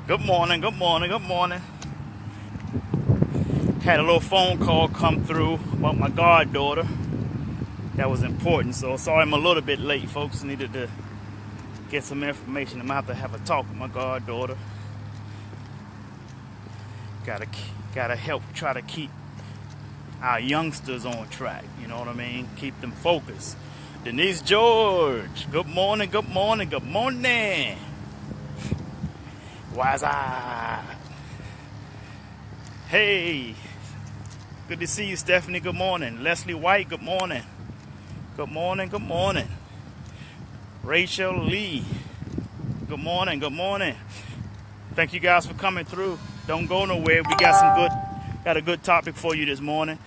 Good morning, good morning, good morning. Had a little phone call come through about my goddaughter. That was important, so sorry I'm a little bit late, folks. Needed to get some information. I'm gonna have a talk with my goddaughter. Gotta help try to keep our youngsters on track, you know what I mean? Keep them focused. Denise George, good morning, good morning, good morning. Why's I? Hey, good to see you, Stephanie. Good morning. Leslie White, good morning. Good morning, good morning. Rachel Lee, good morning, good morning. Thank you guys for coming through. Don't go nowhere. We got a good topic for you this morning.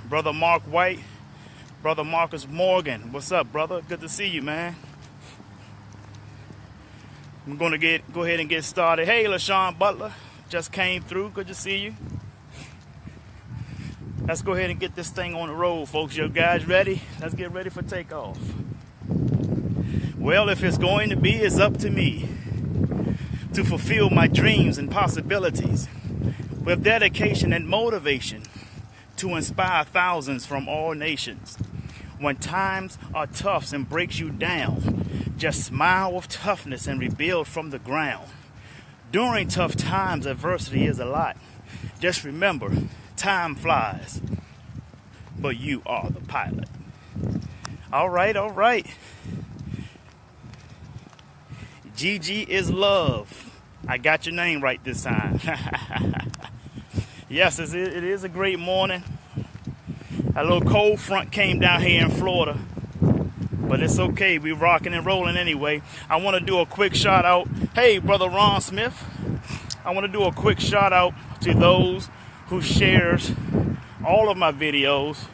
Brother Mark White, Brother Marcus Morgan. What's up, brother? Good to see you, man. I'm going to go ahead and get started. Hey, LaShawn Butler, just came through. Good to see you. Let's go ahead and get this thing on the road, folks. You guys ready? Let's get ready for takeoff. Well, if it's going to be, it's up to me to fulfill my dreams and possibilities with dedication and motivation to inspire thousands from all nations. When times are tough and breaks you down, just smile with toughness and rebuild from the ground. During tough times, adversity is a lot. Just remember, time flies, but you are the pilot. All right, all right. Gigi is love. I got your name right this time. Yes, it is a great morning. A little cold front came down here in Florida, but it's okay. We're rocking and rolling anyway. I want to do a quick shout out. Hey, Brother Ron Smith. I want to do a quick shout out to those who shares all of my videos.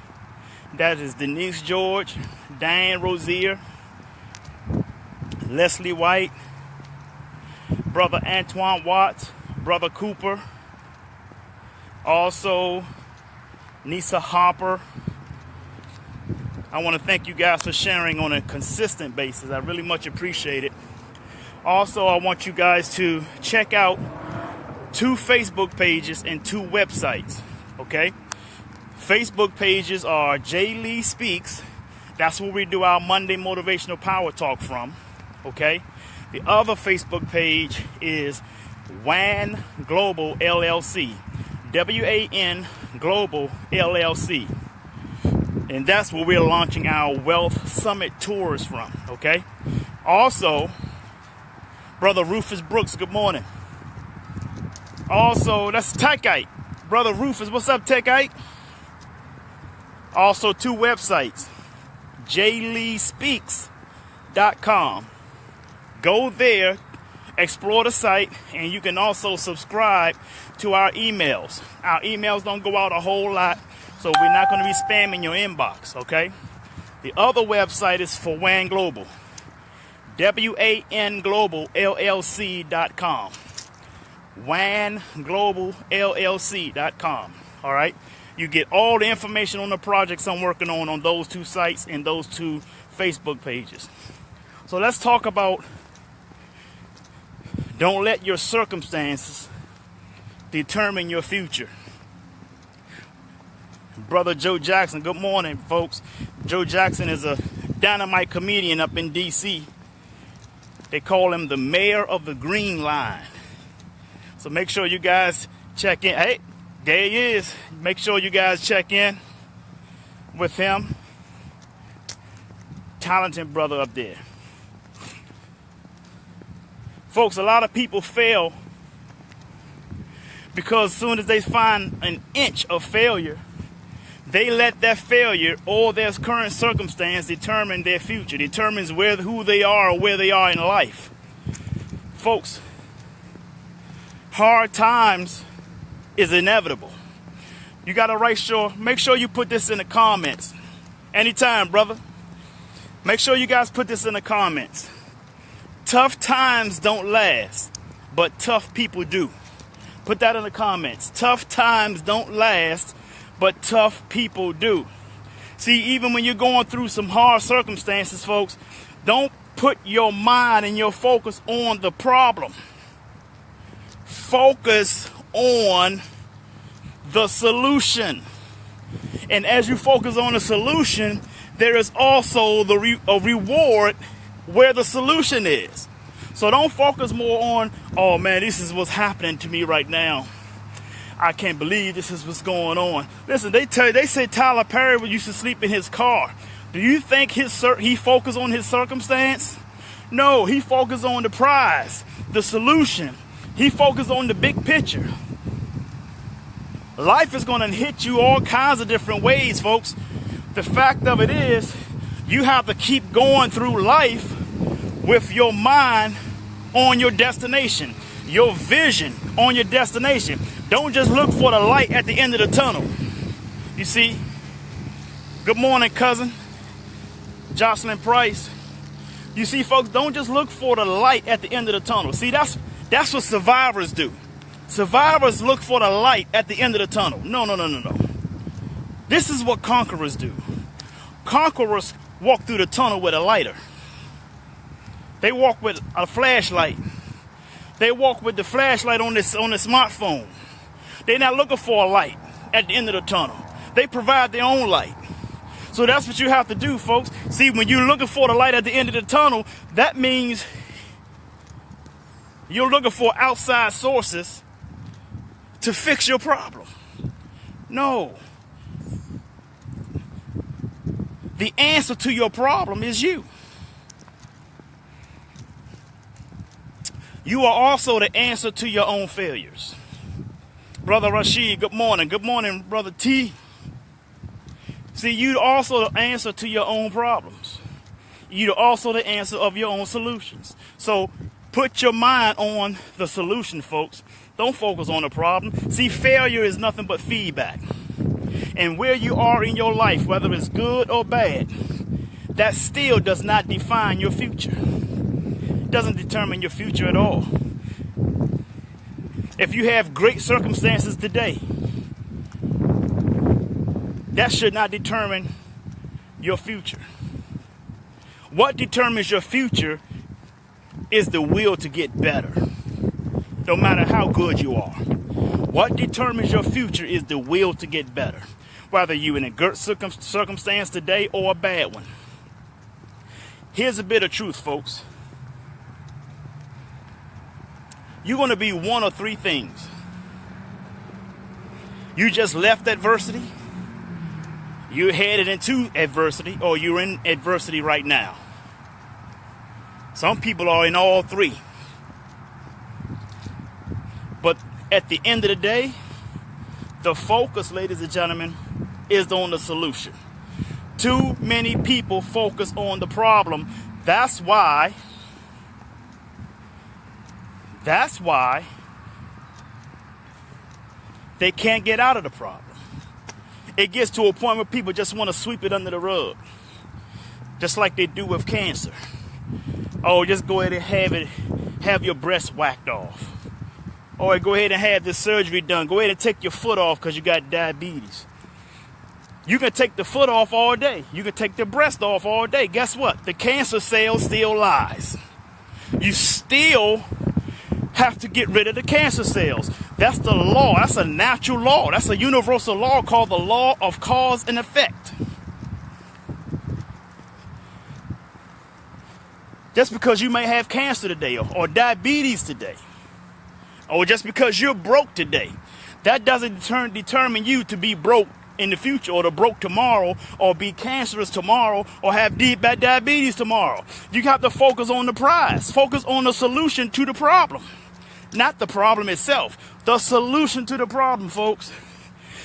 That is Denise George, Diane Rozier, Leslie White, Brother Antoine Watts, Brother Cooper, also Nisa Hopper. I want to thank you guys for sharing on a consistent basis. I really much appreciate it. Also, I want you guys to check out 2 Facebook pages and 2 websites, okay? Facebook pages are J. Lee Speaks. That's where we do our Monday Motivational Power Talk from, okay? The other Facebook page is WAN Global LLC. WAN Global LLC. And that's where we're launching our Wealth Summit tours from, okay? Also, Brother Rufus Brooks, good morning. Also, that's Techite. Brother Rufus, what's up, Techite? Also, 2 websites, jleespeaks.com. Go there, explore the site, and you can also subscribe to our emails. Our emails don't go out a whole lot, so we're not going to be spamming your inbox, okay? The other website is for WAN Global, WANGlobalLLC.com. WANGlobalLLC.com, all right? You get all the information on the projects I'm working on those 2 sites and those 2 Facebook pages. So let's talk about don't let your circumstances determine your future. Brother Joe Jackson, good morning, folks. Joe Jackson is a dynamite comedian up in D.C. They call him the mayor of the Green Line. So make sure you guys check in. Hey, there he is. Make sure you guys check in with him. Talented brother up there. Folks, a lot of people fail because as soon as they find an inch of failure, they let that failure or their current circumstance determine their future, determines who they are or where they are in life. Folks, hard times is inevitable. You got to make sure you put this in the comments. Anytime, brother. Make sure you guys put this in the comments. Tough times don't last, but tough people do. Put that in the comments. Tough times don't last, but tough people do. See, even when you're going through some hard circumstances, folks, don't put your mind and your focus on the problem. Focus on the solution. And as you focus on the solution, there is also a reward where the solution is. So don't focus more on, oh man, this is what's happening to me right now. I can't believe this is what's going on. Listen, they say Tyler Perry used to sleep in his car. Do you think he focused on his circumstance? No, he focused on the prize, the solution. He focused on the big picture. Life is going to hit you all kinds of different ways, folks. The fact of it is, you have to keep going through life with your mind on your destination, your vision on your destination. Don't just look for the light at the end of the tunnel. You see? Good morning, cousin. Jocelyn Price. You see, folks, don't just look for the light at the end of the tunnel. See, that's what survivors do. Survivors look for the light at the end of the tunnel. No. This is what conquerors do. Conquerors walk through the tunnel with a lighter. They walk with a flashlight. They walk with the flashlight on the smartphone. They're not looking for a light at the end of the tunnel. They provide their own light. So that's what you have to do, folks. See, when you're looking for the light at the end of the tunnel, that means you're looking for outside sources to fix your problem. No. The answer to your problem is you. You are also the answer to your own failures. Brother Rashid, good morning. Good morning, Brother T. See, you're also the answer to your own problems. You're also the answer of your own solutions. So put your mind on the solution, folks. Don't focus on the problem. See, failure is nothing but feedback. And where you are in your life, whether it's good or bad, that still does not define your future. It doesn't determine your future at all. If you have great circumstances today, that should not determine your future. What determines your future is the will to get better, no matter how good you are. What determines your future is the will to get better, whether you're in a good circumstance today or a bad one. Here's a bit of truth, folks. You're going to be one of three things. You just left adversity, you're headed into adversity, or you're in adversity right now. Some people are in all three. But at the end of the day, the focus, ladies and gentlemen, is on the solution. Too many people focus on the problem. That's why they can't get out of the problem. It gets to a point where people just want to sweep it under the rug, just like they do with cancer. Oh, just go ahead and have your breast whacked off. Or go ahead and have this surgery done. Go ahead and take your foot off because you got diabetes. You can take the foot off all day. You can take the breast off all day. Guess what? The cancer cell still lies. You still have to get rid of the cancer cells. That's the law. That's a natural law. That's a universal law called the law of cause and effect. Just because you may have cancer today or diabetes today, or just because you're broke today, that doesn't determine you to be broke in the future, or to broke tomorrow, or be cancerous tomorrow, or have diabetes tomorrow. You have to focus on the prize. Focus on the solution to the problem. Not the problem itself. The solution to the problem, folks.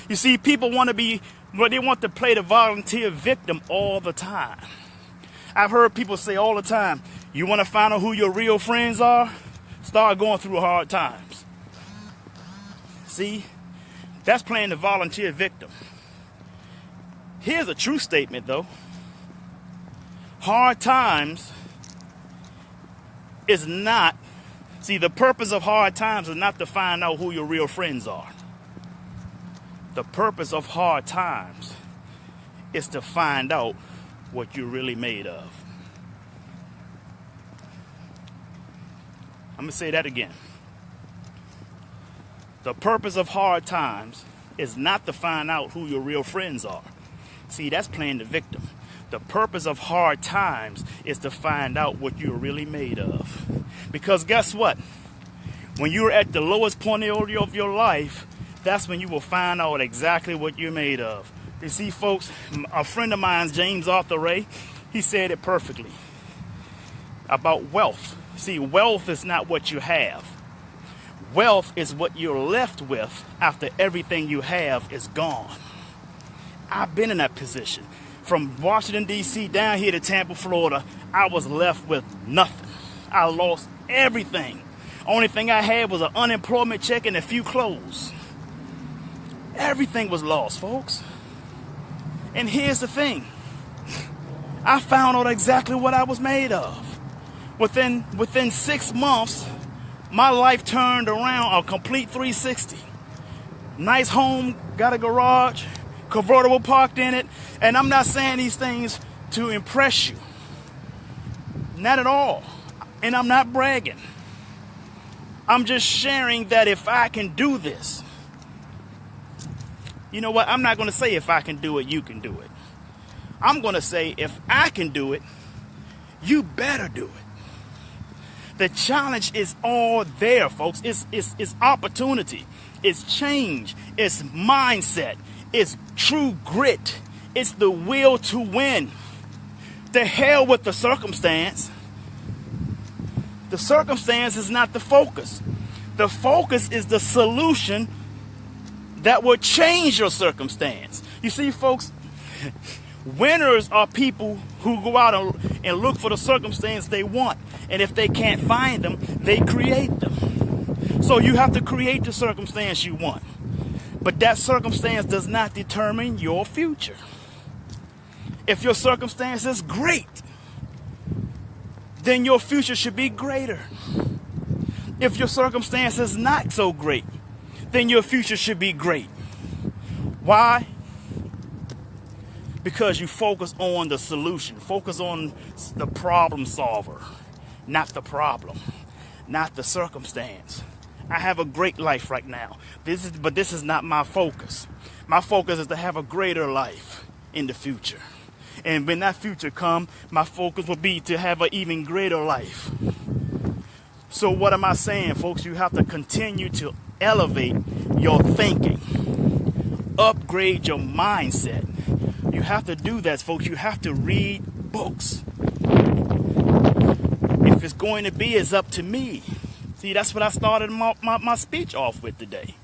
You see, people want to play the volunteer victim all the time. I've heard people say all the time, you want to find out who your real friends are? Start going through hard times. See, that's playing the volunteer victim. Here's a true statement, though. Hard times is not, see, the purpose of hard times is not to find out who your real friends are. The purpose of hard times is to find out what you're really made of. I'm going to say that again. The purpose of hard times is not to find out who your real friends are. See, that's playing the victim. The purpose of hard times is to find out what you're really made of. Because guess what? When you're at the lowest point of your life, that's when you will find out exactly what you're made of. You see, folks, a friend of mine, James Arthur Ray, he said it perfectly about wealth. See, wealth is not what you have. Wealth is what you're left with after everything you have is gone. I've been in that position. From Washington, D.C. down here to Tampa, Florida, I was left with nothing. I lost everything. Only thing I had was an unemployment check and a few clothes. Everything was lost, folks. And here's the thing. I found out exactly what I was made of. Within 6 months, my life turned around a complete 360. Nice home, got a garage, convertible parked in it. And I'm not saying these things to impress you. Not at all. And I'm not bragging. I'm just sharing that if I can do this, you know what? I'm not going to say if I can do it, you can do it. I'm going to say if I can do it, you better do it. The challenge is all there, folks. It's opportunity. It's change. It's mindset. It's true grit. It's the will to win. The hell with the circumstance. The circumstance is not the focus. The focus is the solution that will change your circumstance. You see, folks, winners are people who go out and look for the circumstance they want. And if they can't find them, they create them. So you have to create the circumstance you want. But that circumstance does not determine your future. If your circumstance is great, then your future should be greater. If your circumstance is not so great, then your future should be great. Why? Because you focus on the solution. Focus on the problem solver, not the problem, not the circumstance. I have a great life right now. But this is not my focus. My focus is to have a greater life in the future. And when that future comes, my focus will be to have an even greater life. So what am I saying, folks? You have to continue to elevate your thinking. Upgrade your mindset. You have to do that, folks. You have to read books. If it's going to be, it's up to me. See, that's what I started my speech off with today.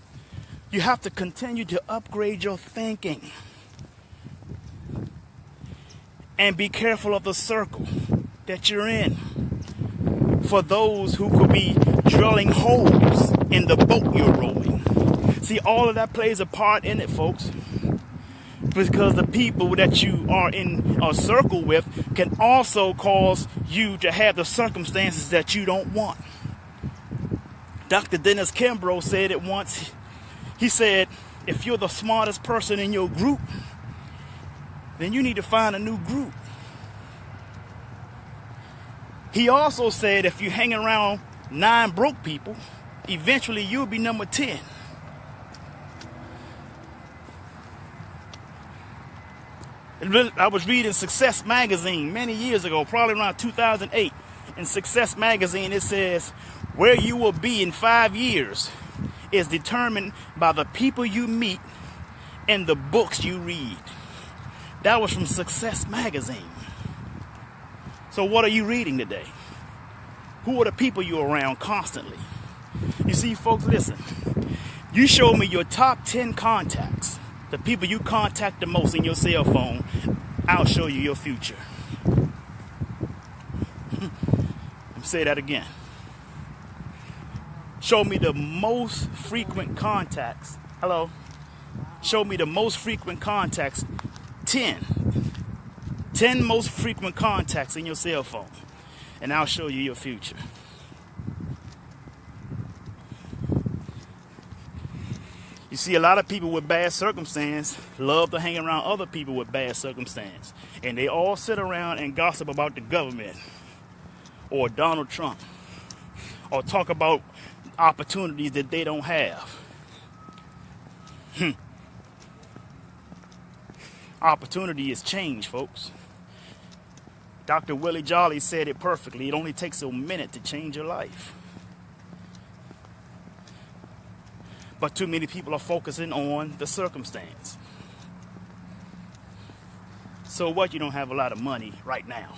You have to continue to upgrade your thinking. And be careful of the circle that you're in. For those who could be drilling holes in the boat you're rowing. See, all of that plays a part in it, folks. Because the people that you are in a circle with can also cause you to have the circumstances that you don't want. Dr. Dennis Kimbrough said it once. He said, if you're the smartest person in your group, then you need to find a new group. He also said if you hang around 9 broke people, eventually you'll be number 10. I was reading Success Magazine many years ago, probably around 2008. In Success Magazine, it says, where you will be in 5 years is determined by the people you meet and the books you read. That was from Success Magazine. So what are you reading today? Who are the people you're around constantly? You see, folks, listen. You show me your top 10 contacts, the people you contact the most in your cell phone, I'll show you your future. Say that again. Show me the most frequent contacts. Hello? Show me the most frequent contacts. 10 most frequent contacts in your cell phone. And I'll show you your future. You see, a lot of people with bad circumstance love to hang around other people with bad circumstance. And they all sit around and gossip about the government or Donald Trump or talk about opportunities that they don't have. Opportunity is change, folks. Dr. Willie Jolly said it perfectly. It only takes a minute to change your life. But too many people are focusing on the circumstance. So what? You don't have a lot of money right now.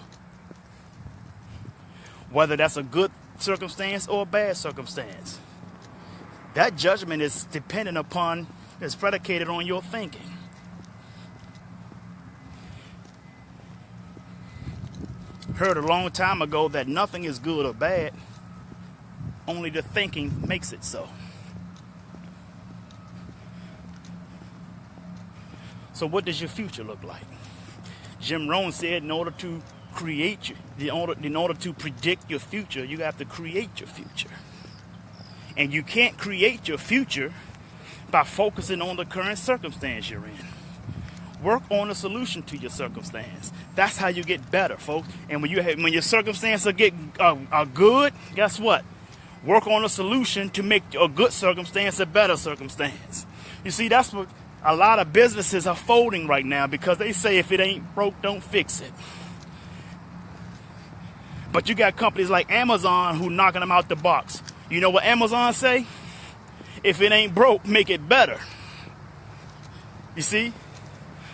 Whether that's a good circumstance or a bad circumstance, that judgment is dependent upon, is predicated on your thinking. Heard a long time ago that nothing is good or bad, only the thinking makes it so. So what does your future look like? Jim Rohn said in order to create in order to predict your future, you have to create your future. And you can't create your future by focusing on the current circumstance you're in. Work on a solution to your circumstance. That's how you get better, folks. And when your circumstances are good, guess what? Work on a solution to make a good circumstance a better circumstance. You see, that's what a lot of businesses are folding right now, because they say if it ain't broke, don't fix it. But you got companies like Amazon who knocking them out the box. You know what Amazon say? If it ain't broke, make it better. You see?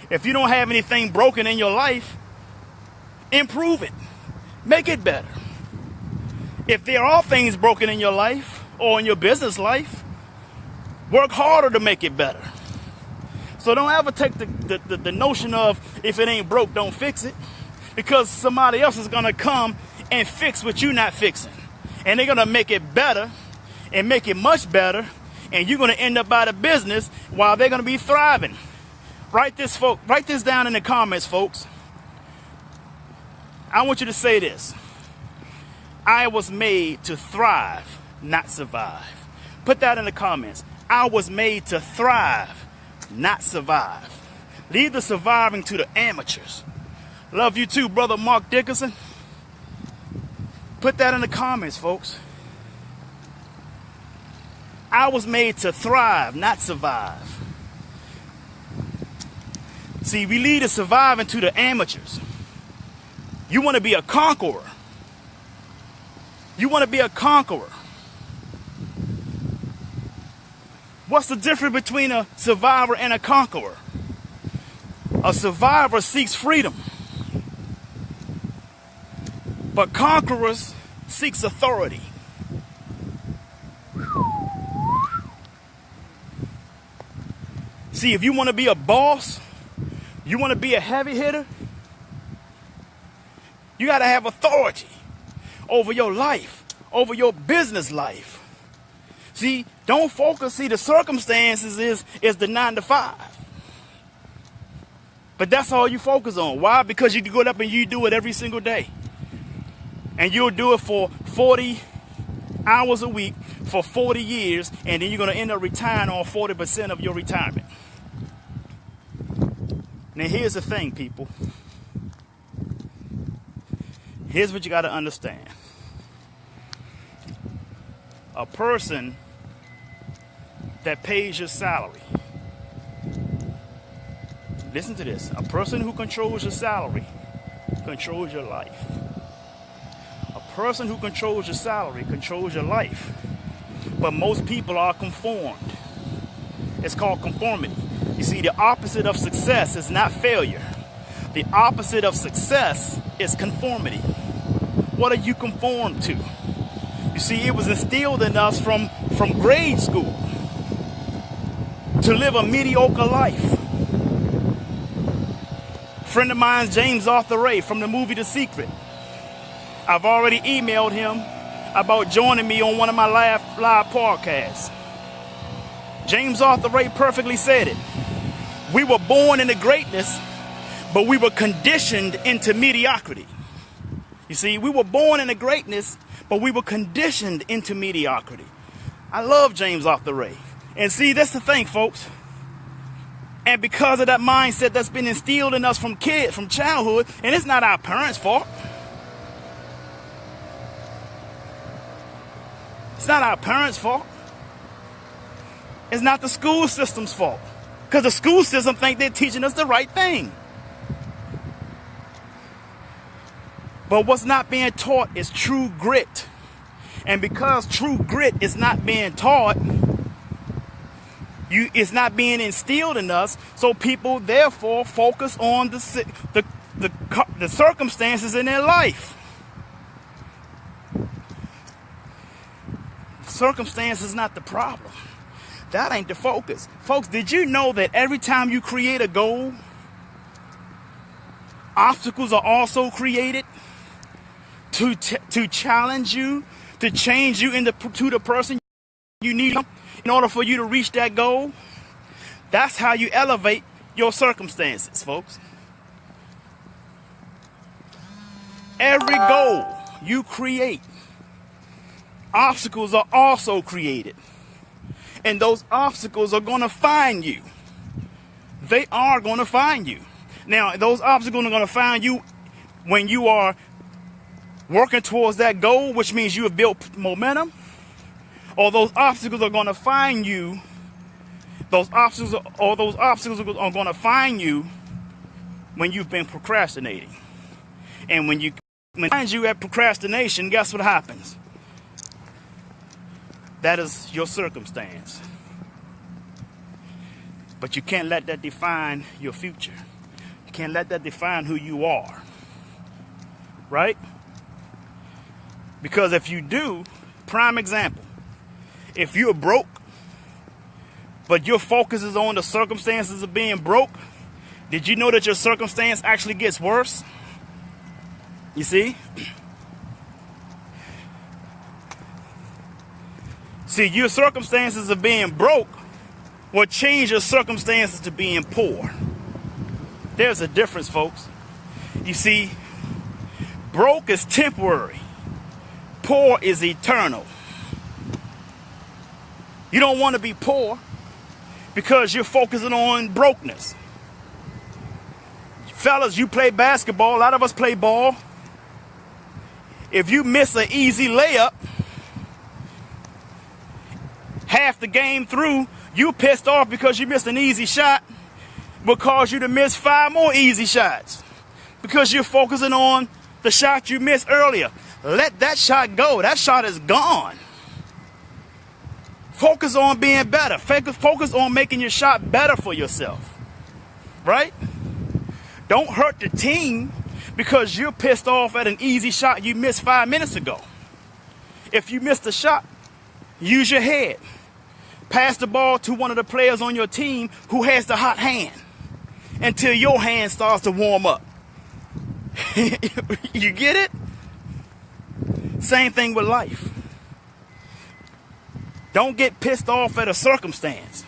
If you don't have anything broken in your life, improve it. Make it better. If there are things broken in your life or in your business life, work harder to make it better. So don't ever take the notion of if it ain't broke, don't fix it. Because somebody else is going to come and fix what you're not fixing. And they're going to make it better and make it much better. And you're going to end up out of business while they're going to be thriving. Write this down in the comments, folks. I want you to say this. I was made to thrive, not survive. Put that in the comments. I was made to thrive, not survive. Leave the surviving to the amateurs. Love you too, brother Mark Dickerson. Put that in the comments, folks. I was made to thrive, not survive. See, we leave the surviving to the amateurs. You want to be a conqueror. You want to be a conqueror. What's the difference between a survivor and a conqueror? A survivor seeks freedom, but conquerors seeks authority. See, if you want to be a boss, you want to be a heavy hitter, you got to have authority over your life, over your business life. See, don't focus. See, the circumstances is the 9 to 5. But that's all you focus on. Why? Because you go up and you do it every single day. And you'll do it for 40 hours a week for 40 years. And then you're going to end up retiring on 40% of your retirement. Now, here's the thing, people. Here's what you got to understand. A person that pays your salary. Listen to this. A person who controls your salary controls your life. A person who controls your salary controls your life. But most people are conformed. It's called conformity. You see, the opposite of success is not failure. The opposite of success is conformity. What are you conformed to? You see, it was instilled in us from grade school to live a mediocre life. A friend of mine, James Arthur Ray, from the movie The Secret. I've already emailed him about joining me on one of my live podcasts. James Arthur Ray perfectly said it. We were born into greatness, but we were conditioned into mediocrity. You see, we were born into greatness, but we were conditioned into mediocrity. I love James Arthur Ray. And see, that's the thing, folks. And because of that mindset that's been instilled in us from childhood, and it's not our parents' fault. It's not our parents' fault. It's not the school system's fault. Because the school system think they're teaching us the right thing. But what's not being taught is true grit. And because true grit is not being taught, it's not being instilled in us, so people therefore focus on the circumstances in their life. Circumstance is not the problem. That ain't the focus. Folks, did you know that every time you create a goal, obstacles are also created to challenge you, to change you to the person you need in order for you to reach that goal? That's how you elevate your circumstances, folks. Every goal you create, obstacles are also created. And those obstacles are going to find you. They are going to find you. Now, those obstacles are going to find you when you are working towards that goal, which means you have built momentum. Or those obstacles are going to find you. Those obstacles are going to find you when you've been procrastinating. And when it finds you at procrastination, guess what happens? That is your circumstance. But you can't let that define your future. You can't let that define who you are. Right? Because if you do, prime example, if you're broke, but your focus is on the circumstances of being broke, did you know that your circumstance actually gets worse? You see? See, your circumstances of being broke will change your circumstances to being poor. There's a difference, folks. You see, broke is temporary. Poor is eternal. You don't want to be poor because you're focusing on brokenness. Fellas, you play basketball. A lot of us play ball. If you miss an easy layup, half the game through, you pissed off because you missed an easy shot, will cause you to miss 5 more easy shots because you're focusing on the shot you missed earlier. Let that shot go. That shot is gone. Focus on being better. Focus on making your shot better for yourself. Right? Don't hurt the team because you're pissed off at an easy shot you missed 5 minutes ago. If you missed a shot, use your head. Pass the ball to one of the players on your team who has the hot hand until your hand starts to warm up. You get it? Same thing with life. Don't get pissed off at a circumstance.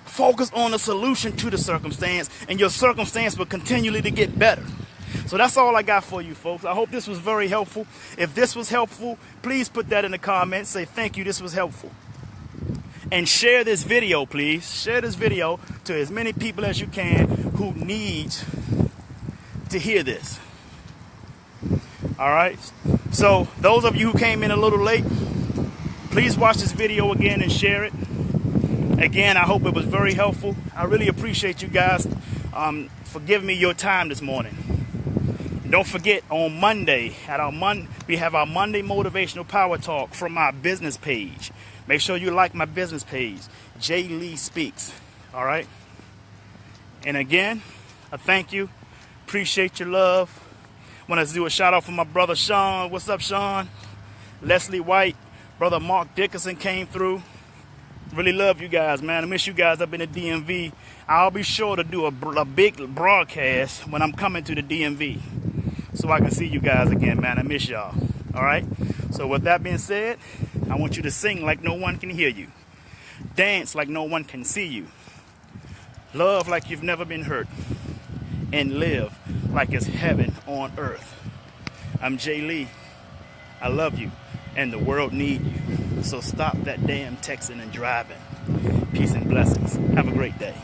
Focus on the solution to the circumstance, and your circumstance will continually to get better. So that's all I got for you, folks. I hope this was very helpful. If this was helpful, please put that in the comments. Say thank you, this was helpful. And share this video, please. Share this video to as many people as you can who need to hear this. All right? So those of you who came in a little late, please watch this video again and share it. Again, I hope it was very helpful. I really appreciate you guys for giving me your time this morning. And don't forget, on Monday, we have our Monday Motivational Power Talk from my business page. Make sure you like my business page, Jay Lee Speaks. All right? And again, I thank you. Appreciate your love. Want to do a shout out for my brother Sean. What's up, Sean? Leslie White, brother Mark Dickerson came through. Really love you guys, man. I miss you guys up in the DMV. I'll be sure to do a big broadcast when I'm coming to the DMV so I can see you guys again, man. I miss y'all. All right? So with that being said, I want you to sing like no one can hear you. Dance like no one can see you. Love like you've never been hurt. And live like it's heaven on earth. I'm Jay Lee. I love you. And the world needs you. So stop that damn texting and driving. Peace and blessings. Have a great day.